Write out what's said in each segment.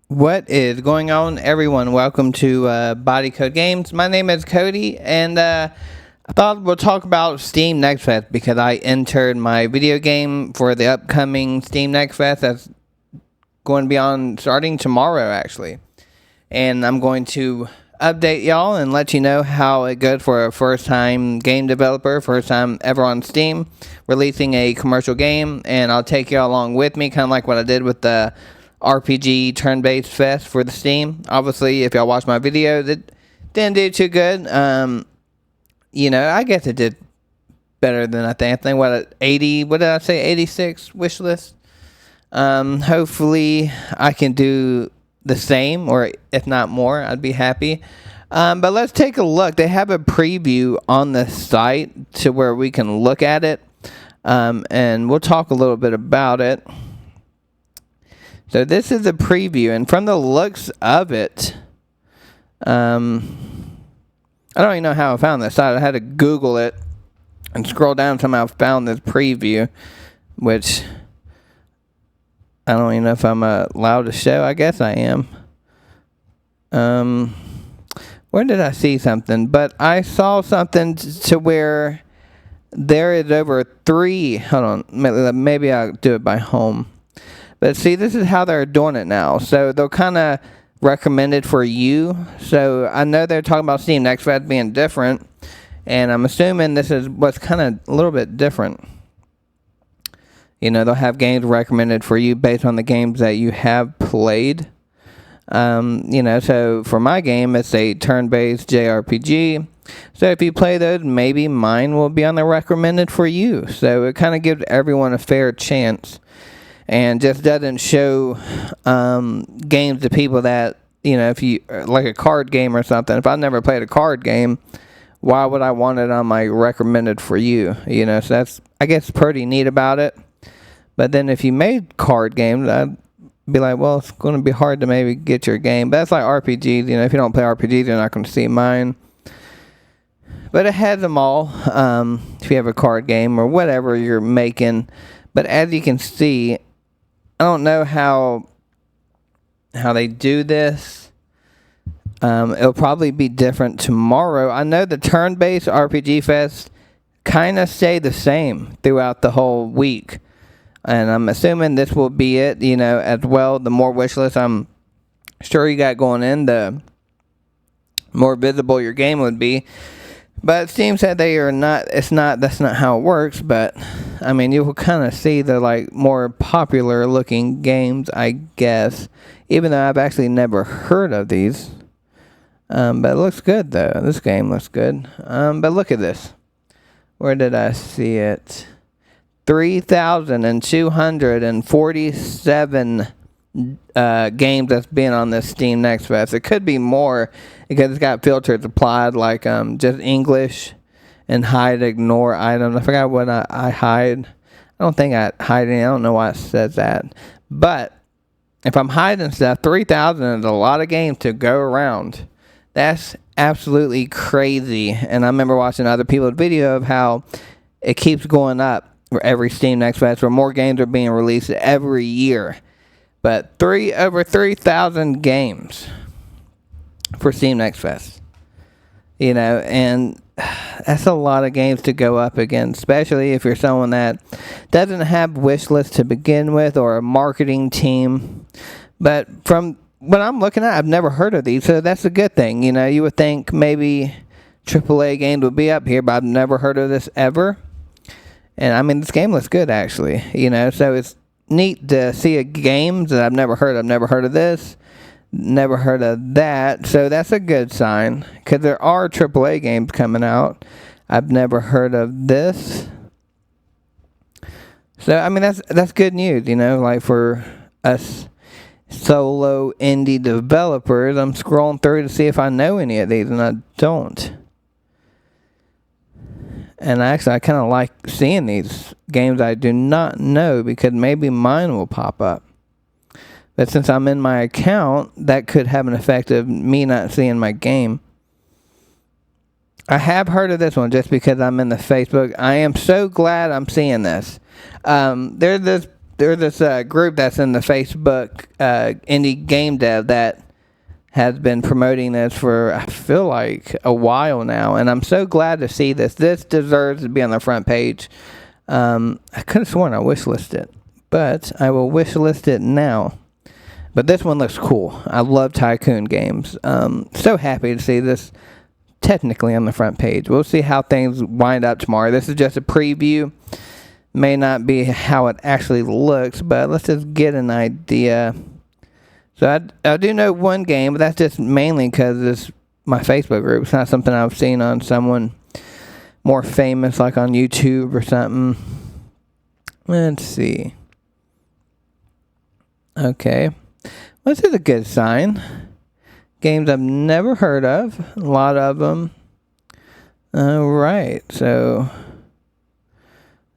What is going on, everyone? Welcome to Body Code Games. My name is Cody, and I thought we'll talk about Steam Next Fest because I entered my video game for the upcoming Steam Next Fest that's going to be on starting tomorrow, actually. And I'm going to update y'all and let you know how it goes for a first-time game developer, first time ever on Steam, releasing a commercial game. And I'll take y'all along with me, kind of like what I did with the RPG turn-based fest for the Steam. Obviously, if y'all watch my video, that didn't do too good. I guess it did better than I think. I think what 80? What did I say? 86 wish list. Hopefully, I can do the same, or if not more, I'd be happy. But let's take a look. They have a preview on the site to where we can look at it, and we'll talk a little bit about it. So this is a preview, and from the looks of it, I don't even know how I found this site. I had to Google it and scroll down until I found this preview, which I don't even know if I'm allowed to show. I guess I am. Where did I see something? But I saw something to where there is over 3. Hold on. Maybe I'll do it by home. But see, this is how they're doing it now. So they'll kind of recommend it for you. So I know they're talking about Steam Next Fest being different. And I'm assuming this is what's kind of a little bit different. They'll have games recommended for you based on the games that you have played. So for my game, it's a turn-based JRPG. So if you play those, maybe mine will be on the recommended for you. So it kind of gives everyone a fair chance. And just doesn't show games to people that, if you, like a card game or something. If I never played a card game, why would I want it on my recommended for you? So that's, I guess, pretty neat about it. But then if you made card games, I'd be like, well, it's going to be hard to maybe get your game. But that's like RPGs. If you don't play RPGs, you're not going to see mine. But it has them all. If you have a card game or whatever you're making. But as you can see, I don't know how they do this. It'll probably be different tomorrow. I know the turn-based RPG Fest kind of stay the same throughout the whole week. And I'm assuming this will be it, as well. The more wish lists I'm sure you got going in, the more visible your game would be. But Steam said they are not, that's not how it works. But, I mean, you will kind of see the, more popular looking games, I guess. Even though I've actually never heard of these. But it looks good, though. This game looks good. But look at this. Where did I see it? 3,247 games that's been on this Steam Next Fest. It could be more because it's got filters applied, like just English and hide, ignore items. I forgot what I hide. I don't think I hide any. I don't know why it says that. But if I'm hiding stuff, 3,000 is a lot of games to go around. That's absolutely crazy. And I remember watching other people's video of how it keeps going up for every Steam Next Fest, where more games are being released every year. But over 3,000 games for Steam Next Fest. And that's a lot of games to go up against, especially if you're someone that doesn't have wish lists to begin with or a marketing team. But from what I'm looking at, I've never heard of these, so that's a good thing. You would think maybe AAA games would be up here, but I've never heard of this ever. And, I mean, this game looks good, actually, so it's neat to see a game that I've never heard of. I've never heard of this, never heard of that, so that's a good sign, because there are AAA games coming out. I've never heard of this. So, I mean, that's good news, for us solo indie developers. I'm scrolling through to see if I know any of these, and I don't. And actually, I kind of like seeing these games I do not know, because maybe mine will pop up. But since I'm in my account, that could have an effect of me not seeing my game. I have heard of this one just because I'm in the Facebook. I am so glad I'm seeing this. There's this there's this group that's in the Facebook indie game dev that has been promoting this for, I feel like, a while now, and I'm so glad to see this. This deserves to be on the front page. I could have sworn I wishlisted it, but I will wishlist it now. But this one looks cool. I love tycoon games. So happy to see this technically on the front page. We'll see how things wind up tomorrow. This is just a preview. May not be how it actually looks, but let's just get an idea. So I do know one game, but that's just mainly because it's my Facebook group. It's not something I've seen on someone more famous, like on YouTube or something. Let's see. Okay. This is a good sign. Games I've never heard of. A lot of them. Alright, so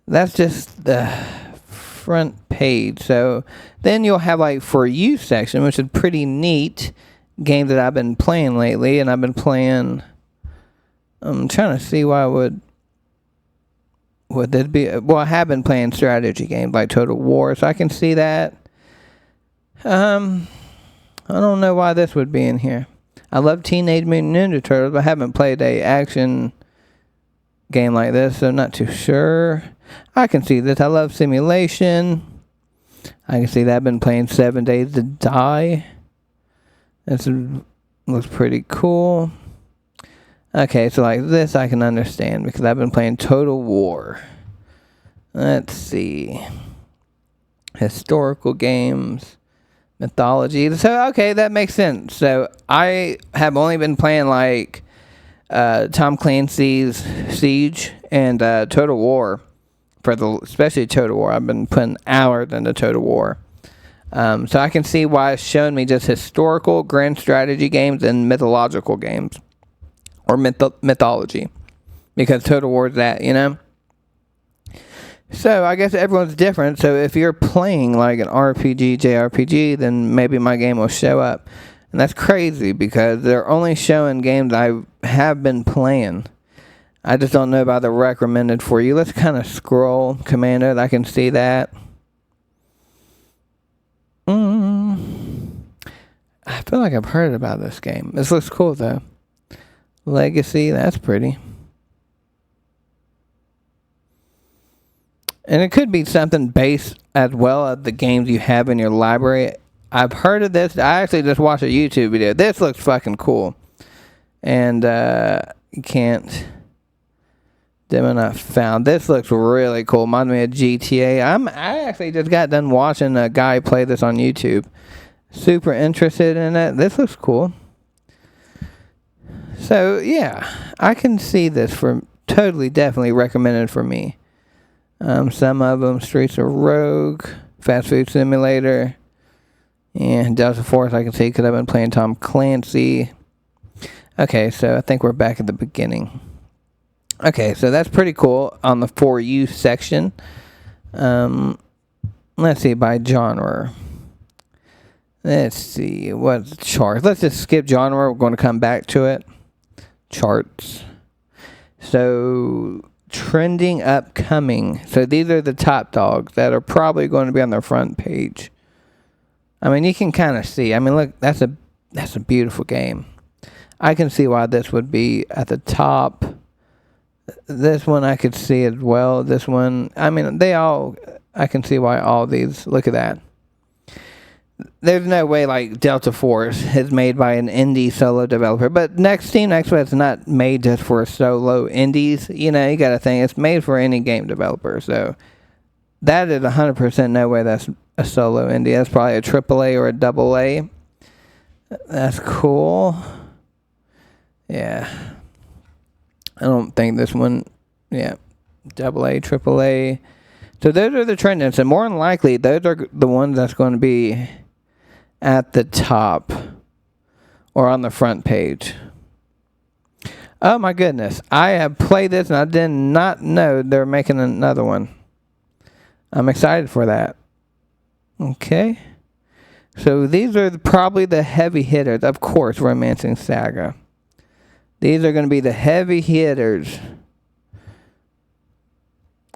that's just the front page. So then you'll have like for you section, which is pretty neat. Games that I've been playing lately, and I've been playing. I'm trying to see why would this be? Well, I have been playing strategy games like Total War, so I can see that. I don't know why this would be in here. I love Teenage Mutant Ninja Turtles, but I haven't played a action game like this, so I'm not too sure. I can see this. I love simulation. I can see that. I've been playing 7 Days to Die. This looks pretty cool. Okay, so like this I can understand because I've been playing Total War. Let's see. Historical games. Mythology. So, okay, that makes sense. So, I have only been playing like Tom Clancy's Siege and Total War. Especially Total War. I've been putting hours into Total War. So I can see why it's showing me just historical, grand strategy games and mythological games. Or mythology. Because Total War is that, you know? So I guess everyone's different. So if you're playing like an RPG, JRPG, then maybe my game will show up. And that's crazy because they're only showing games I have been playing. I just don't know about the recommended for you. Let's kind of scroll, Commando. I can see that. I feel like I've heard about this game. This looks cool, though. Legacy, that's pretty. And it could be something based as well as the games you have in your library. I've heard of this. I actually just watched a YouTube video. This looks fucking cool. And you can't... Demo not found. This looks really cool. Reminds me of GTA. I actually just got done watching a guy play this on YouTube. Super interested in it. This looks cool. So, yeah. I can see this for totally, definitely recommended for me. Some of them, Streets of Rogue, Fast Food Simulator, and Delta Force I can see because I've been playing Tom Clancy. Okay, so I think we're back at the beginning. Okay, so that's pretty cool on the For You section. Let's see, by genre. Let's see, what's charts? Let's just skip genre. We're going to come back to it. Charts. So, trending upcoming. So, these are the top dogs that are probably going to be on the front page. I mean, you can kind of see. I mean, look, that's a beautiful game. I can see why this would be at the top. This one I could see as well. This one, I mean, I can see why all these, look at that. There's no way like Delta Force is made by an indie solo developer. But Team Next is not made just for solo indies. You know, you got to think it's made for any game developer. So that is 100% no way that's a solo indie. That's probably a AAA or a AA. That's cool. Yeah. I don't think this one, yeah, AA, AAA. So those are the trending. And more than likely, those are the ones that's going to be at the top or on the front page. Oh my goodness. I have played this and I did not know they're making another one. I'm excited for that. Okay. So these are probably the heavy hitters. Of course, Romancing Saga. These are going to be the heavy hitters.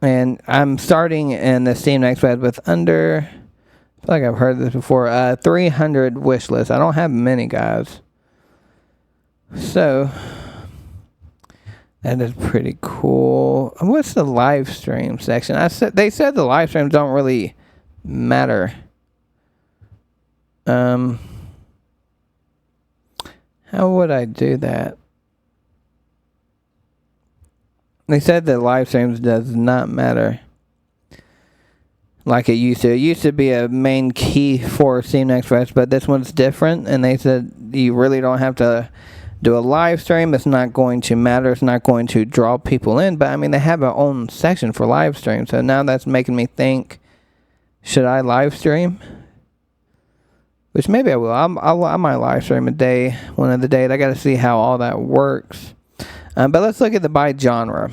And I'm starting in the Steam Next Fest with under, I feel like I've heard this before, 300 wish lists. I don't have many, guys. So, that is pretty cool. What's the live stream section? They said the live streams don't really matter. How would I do that? They said that live streams does not matter like it used to. It used to be a main key for Steam Next Fest, but this one's different. And they said you really don't have to do a live stream. It's not going to matter. It's not going to draw people in. But I mean, they have their own section for live stream. So now that's making me think, should I live stream? Which maybe I will. I might live stream one of the days. I got to see how all that works. But let's look at the by genre.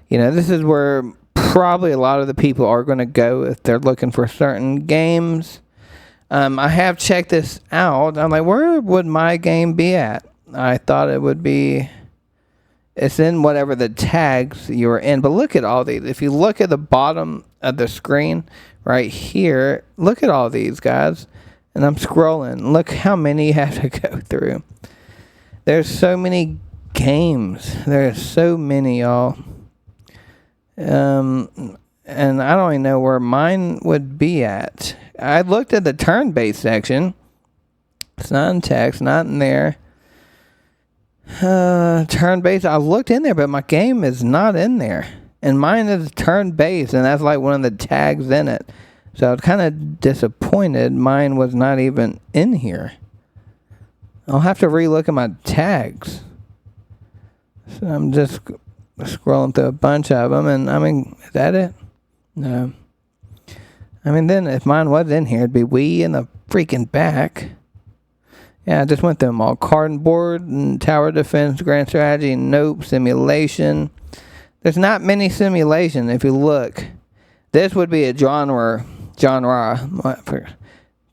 This is where probably a lot of the people are going to go if they're looking for certain games. I have checked this out. I'm like, where would my game be at? I thought it would be, it's in whatever the tags you're in. But look at all these. If you look at the bottom of the screen right here, look at all these, guys. And I'm scrolling. Look how many you have to go through. There's so many games. There's so many, y'all. And I don't even know where mine would be at. I looked at the turn-based section. It's not in text, not in there. Turn-based, I looked in there, but my game is not in there. And mine is turn-based, and that's like one of the tags in it. So I was kind of disappointed mine was not even in here. I'll have to re-look at my tags. So I'm just scrolling through a bunch of them, and I mean, is that it? No. I mean, then if mine was in here, it'd be Wii in the freaking back. Yeah, I just went through them all. Cardboard and Tower Defense, Grand Strategy, Nope, Simulation. There's not many simulation if you look. This would be a genre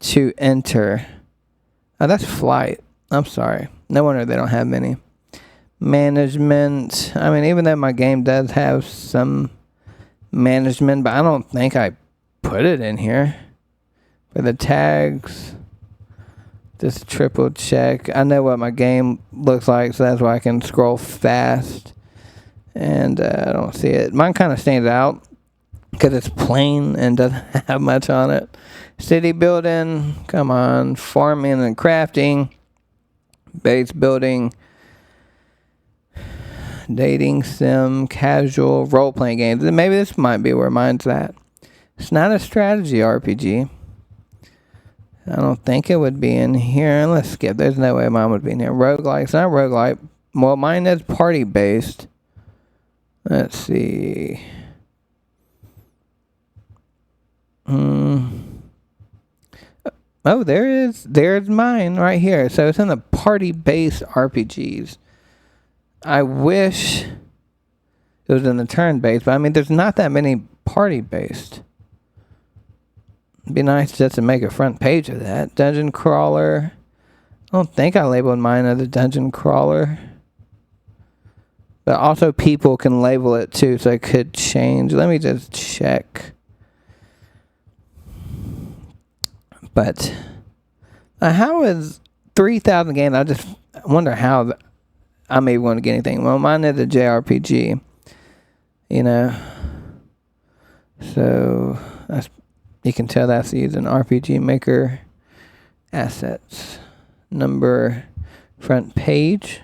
to enter. Oh, that's Flight. I'm sorry. No wonder they don't have many. Management. I mean, even though my game does have some management, but I don't think I put it in here. For the tags, just triple check. I know what my game looks like, so that's why I can scroll fast. And I don't see it. Mine kind of stands out because it's plain and doesn't have much on it. City building, come on. Farming and crafting. Base building. Dating sim, casual, role-playing games. Maybe this might be where mine's at. It's not a strategy RPG. I don't think it would be in here. Let's skip. There's no way mine would be in here. Roguelike. It's not roguelike. Well, mine is party-based. Let's see. Oh, there's mine right here. So it's in the party-based RPGs. I wish it was in the turn-based, but I mean, there's not that many party-based. It'd be nice just to make a front page of that. Dungeon crawler. I don't think I labeled mine as a dungeon crawler. But also people can label it too, so it could change. Let me just check. But how is 3,000 games? I just wonder how I may want to get anything. Well, mine is a JRPG. So you can tell that's using RPG Maker assets. Number, front page.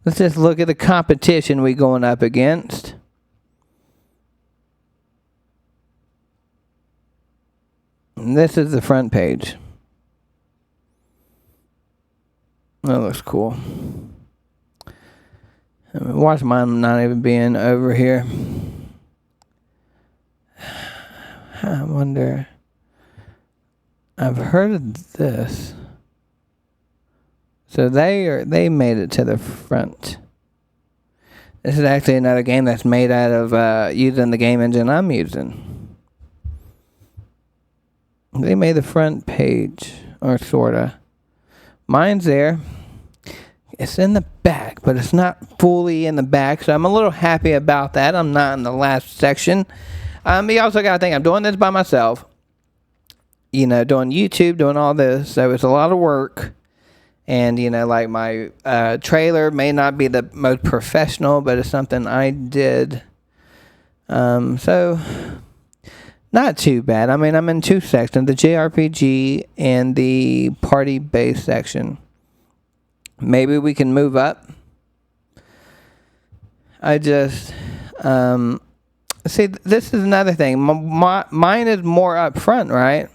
Let's just look at the competition we going up against. And this is the front page. That looks cool. Watch mine not even being over here. I wonder. I've heard of this. So they made it to the front. This is actually another game that's made out of using the game engine I'm using. They made the front page, or sorta. Mine's there. It's in the back, but it's not fully in the back, so I'm a little happy about that. I'm not in the last section. You also got to think, I'm doing this by myself. You know, doing YouTube, doing all this, so it's a lot of work. And, you know, like my trailer may not be the most professional, but it's something I did. So, not too bad. I mean, I'm in two sections, the JRPG and the party-based section. Maybe we can move up. I just, see, this is another thing. Mine is more up front, right?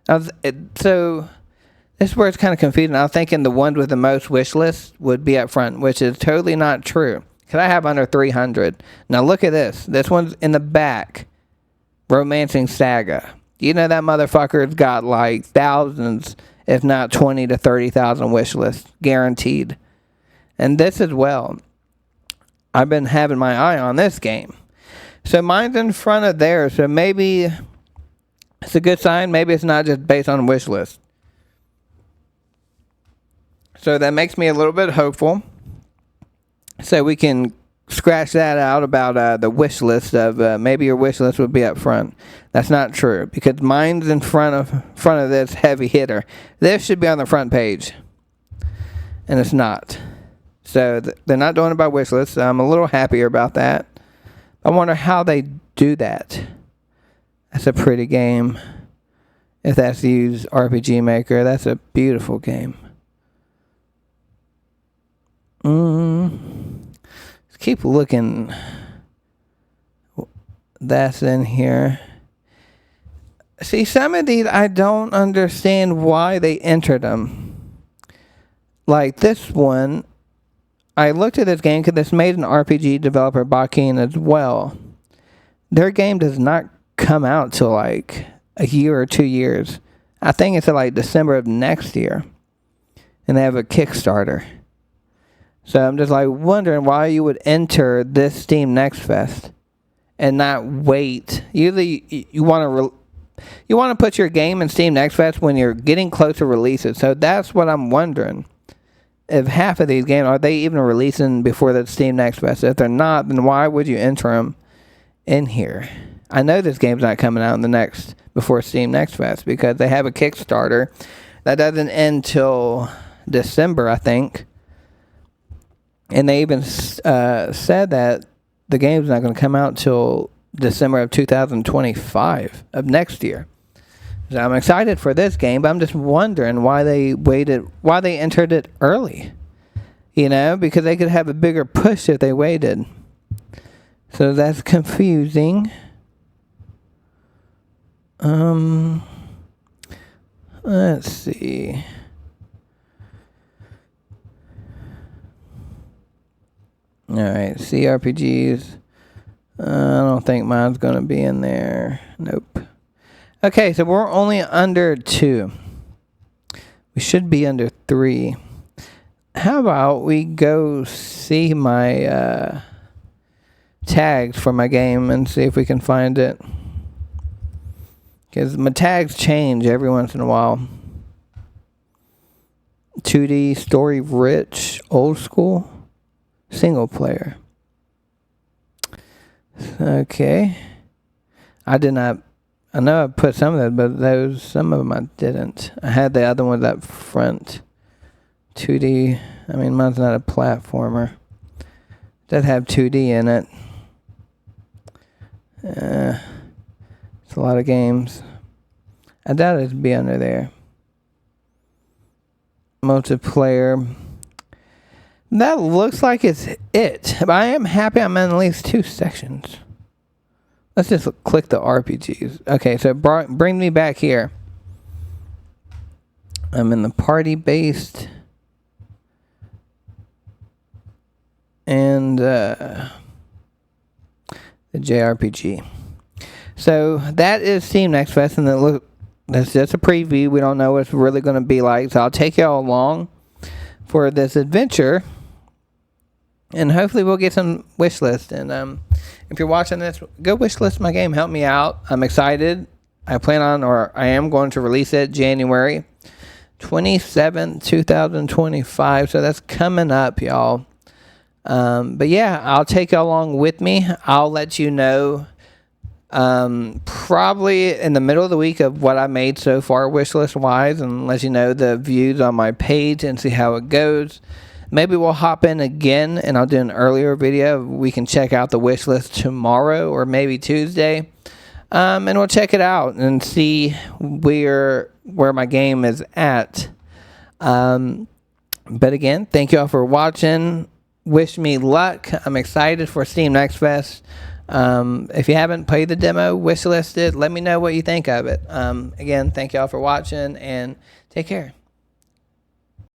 So, this is where it's kind of confusing. I was thinking the ones with the most wish lists would be up front, which is totally not true. Because I have under 300. Now, look at this. This one's in the back. Romancing Saga. You know that motherfucker's got like thousands, if not 20 to 30,000 wish lists, guaranteed. And this as well. I've been having my eye on this game. So mine's in front of theirs, so maybe it's a good sign. Maybe it's not just based on wish list. So that makes me a little bit hopeful. So we can scratch that out about the wish list of maybe your wish list would be up front. That's not true, because mine's in front of this heavy hitter. This should be on the front page, and it's not. So they're not doing it by wish list. So I'm a little happier about that. I wonder how they do that. That's a pretty game. If that's used RPG Maker, that's a beautiful game. Let's keep looking. That's in here. See, some of these I don't understand why they entered them. Like this one, I looked at this game because it's made an RPG developer, Bakin, as well. Their game does not come out till like a year or 2 years. I think it's like December of next year. And they have a Kickstarter. So I'm just like wondering why you would enter this Steam Next Fest and not wait. Usually you want to put your game in Steam Next Fest when you're getting close to release it. So that's what I'm wondering. If half of these games, are they even releasing before the Steam Next Fest? If they're not, then why would you enter them in here? I know this game's not coming out before Steam Next Fest because they have a Kickstarter that doesn't end till December, I think. And they even said that the game's not going to come out till December of 2025 of next year. So I'm excited for this game, but I'm just wondering why they entered it early. You know, because they could have a bigger push if they waited. So that's confusing. Let's see. Alright, CRPGs. I don't think mine's going to be in there. Nope. Okay, so we're only under 2. We should be under 3. How about we go see my tags for my game and see if we can find it. Because my tags change every once in a while. 2D, story rich, old school. Single player. Okay. I know I put some of that, but some of them I didn't. I had the other ones up front. 2D. I mean, mine's not a platformer. It does have 2D in it. It's a lot of games. I doubt it'd be under there. Multiplayer. That looks like it's it. But I am happy I'm in at least 2 sections. Let's just click the RPGs. Okay, so bring me back here. I'm in the party-based. And the JRPG. So that is Steam Next Fest, and that's just a preview. We don't know what it's really going to be like. So I'll take y'all along for this adventure. And hopefully we'll get some wish list. And if you're watching this, go wish list my game. Help me out. I'm excited. I am going to release it January 27th, 2025. So that's coming up, y'all. But yeah, I'll take you along with me. I'll let you know probably in the middle of the week of what I made so far wishlist wise, and let you know the views on my page and see how it goes. Maybe we'll hop in again and I'll do an earlier video. We can check out the wish list tomorrow or maybe Tuesday. And we'll check it out and see where my game is at. But again, thank you all for watching. Wish me luck. I'm excited for Steam Next Fest. If you haven't played the demo, wishlist it. Let me know what you think of it. Again, thank you all for watching and take care.